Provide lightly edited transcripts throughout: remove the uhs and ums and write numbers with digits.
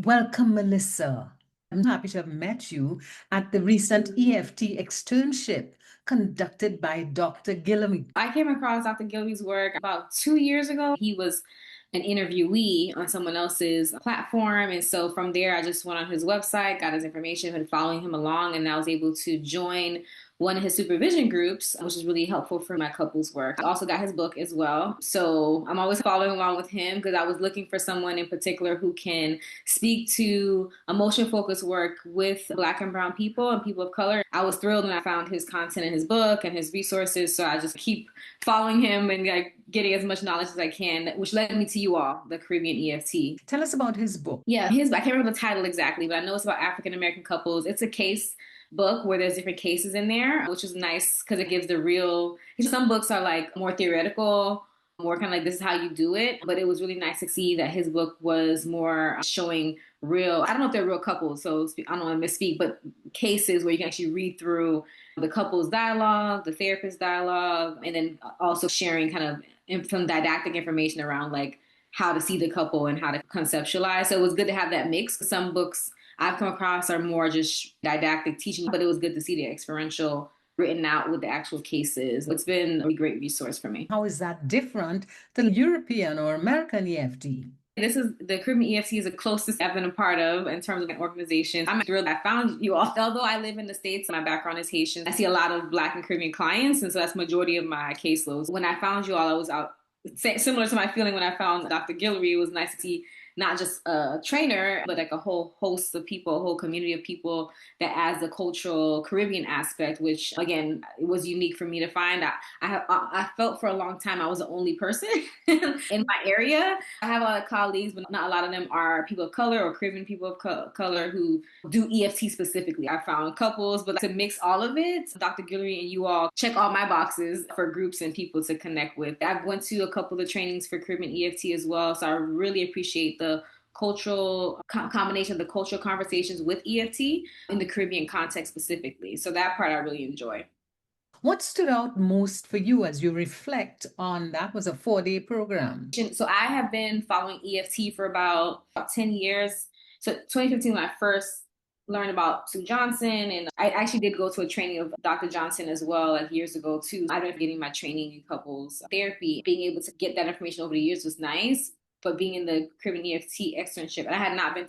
Welcome, Melissa. I'm happy to have met you at the recent EFT externship conducted by Dr. Guillory. I came across Dr. Gilby's work about 2 years ago. He was an interviewee on someone else's platform. And so from there, I just went on his website, got his information, been following him along, and I was able to join one of his supervision groups, which is really helpful for my couples work. I also got his book as well. So I'm always following along with him because I was looking for someone in particular who can speak to emotion focused work with Black and Brown people and people of color. I was thrilled when I found his content in his book and his resources. So I just keep following him and getting as much knowledge as I can, which led me to you all, the Caribbean EFT. Tell us about his book. Yeah, I can't remember the title exactly, but I know it's about African American couples. It's a case book where there's different cases in there, which is nice because it gives the real. Some books are like more theoretical, more kind of like this is how you do it. But it was really nice to see that his book was more showing real. I don't know if they're real couples, so I don't want to misspeak, but cases where you can actually read through the couple's dialogue, the therapist dialogue, and then also sharing kind of some didactic information around like how to see the couple and how to conceptualize. So it was good to have that mix. Some books I've come across are more just didactic teaching, but it was good to see the experiential written out with the actual cases. It's been a great resource for me. How is that different than European or American EFT? This is the Caribbean EFT is the closest I've been a part of in terms of an organization. I'm thrilled I found you all. Although I live in the States, my background is Haitian. I see a lot of Black and Caribbean clients, and so that's majority of my caseloads. When I found you all, I was out similar to my feeling when I found Dr. Guillory. It was nice to see not just a trainer, but like a whole host of people, a whole community of people that adds the cultural Caribbean aspect, which again, it was unique for me to find. I felt for a long time I was the only person in my area. I have a lot of colleagues, but not a lot of them are people of color or Caribbean people of color who do EFT specifically. I found couples, but to mix all of it, Dr. Guillory and you all check all my boxes for groups and people to connect with. I've went to a couple of trainings for Caribbean EFT as well, so I really appreciate the cultural combination of the cultural conversations with EFT in the Caribbean context specifically. So that part I really enjoy. What stood out most for you as you reflect on that was a 4-day program? So I have been following EFT for about 10 years. So 2015 when I first learned about Sue Johnson, and I actually did go to a training of Dr. Johnson as well, like years ago too. I've been getting my training in couples therapy. Being able to get that information over the years was nice, but being in the Caribbean EFT externship, and I had not been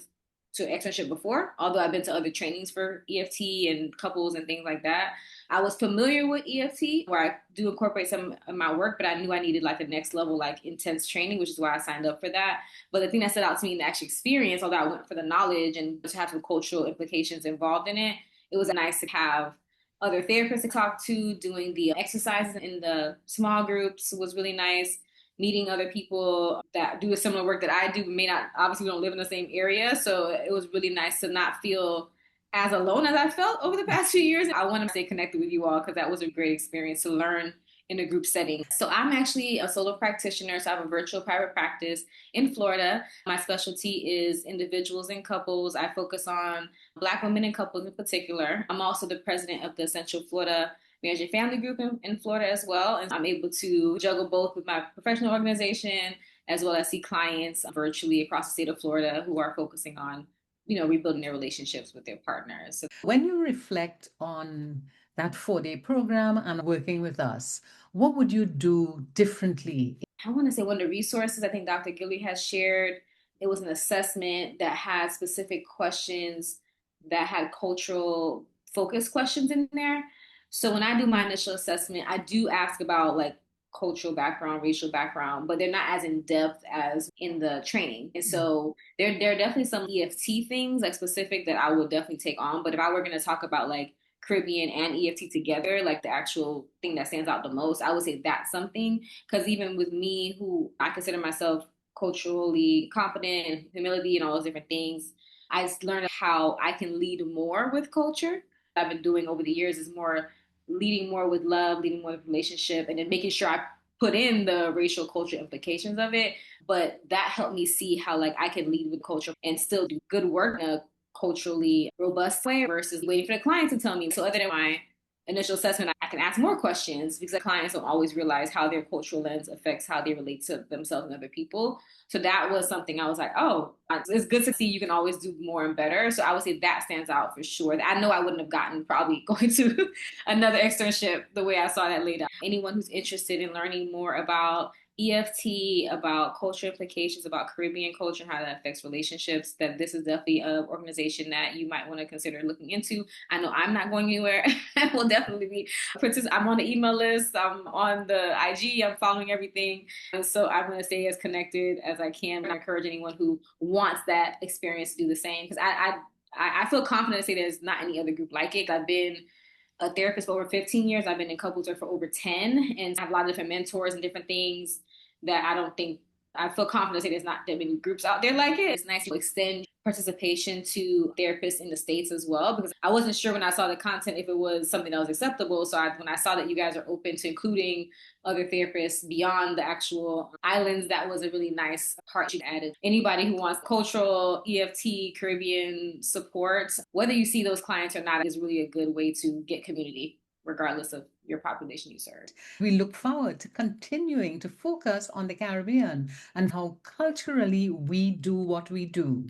to an externship before, although I've been to other trainings for EFT and couples and things like that. I was familiar with EFT, where I do incorporate some of my work, but I knew I needed like a next level, like intense training, which is why I signed up for that. But the thing that stood out to me in the actual experience, although I went for the knowledge and to have some cultural implications involved in it, it was nice to have other therapists to talk to. Doing the exercises in the small groups was really nice. Meeting other people that do a similar work that I do, may not, obviously we don't live in the same area. So it was really nice to not feel as alone as I felt over the past few years. I want to stay connected with you all because that was a great experience to learn in a group setting. So I'm actually a solo practitioner. So I have a virtual private practice in Florida. My specialty is individuals and couples. I focus on Black women and couples in particular. I'm also the president of the Central Florida Marriage and Family Group in Florida as well. And I'm able to juggle both with my professional organization as well as see clients virtually across the state of Florida who are focusing on rebuilding their relationships with their partners. So when you reflect on that 4-day program and working with us, what would you do differently? I want to say one of the resources I think Dr. Gilly has shared, it was an assessment that had specific questions that had cultural focus questions in there. So when I do my initial assessment, I do ask about like cultural background, racial background, but they're not as in depth as in the training. And so there are definitely some EFT things like specific that I would definitely take on. But if I were going to talk about like Caribbean and EFT together, like the actual thing that stands out the most, I would say that's something. Because even with me, who I consider myself culturally competent and humility and all those different things, I learned how I can lead more with culture. I've been doing over the years is more leading more with love, leading more with relationship, and then making sure I put in the racial culture implications of it. But that helped me see how like I can lead with culture and still do good work in a culturally robust way versus waiting for the client to tell me. So other than my initial assessment, I can ask more questions because the clients don't always realize how their cultural lens affects how they relate to themselves and other people. So that was something I was like, oh, it's good to see you can always do more and better. So I would say that stands out for sure. I know I wouldn't have gotten probably going to another externship the way I saw that laid out. Anyone who's interested in learning more about EFT, about culture implications, about Caribbean culture and how that affects relationships, that this is definitely an organization that you might want to consider looking into. I know I'm not going anywhere. I will definitely be I'm on the email list. I'm on the IG. I'm following everything. And so I'm going to stay as connected as I can. I encourage anyone who wants that experience to do the same because I feel confident to say there's not any other group like it. I've been a therapist for over 15 years. I've been in couples for over 10, and I have a lot of different mentors and different things that I don't think I feel confident to say there's not that many groups out there like it. It's nice to extend participation to therapists in the States as well, because I wasn't sure when I saw the content if it was something that was acceptable. So when I saw that you guys are open to including other therapists beyond the actual islands, that was a really nice part you added. Anybody who wants cultural EFT Caribbean support, whether you see those clients or not, is really a good way to get community regardless of your population you serve. We look forward to continuing to focus on the Caribbean and how culturally we do what we do.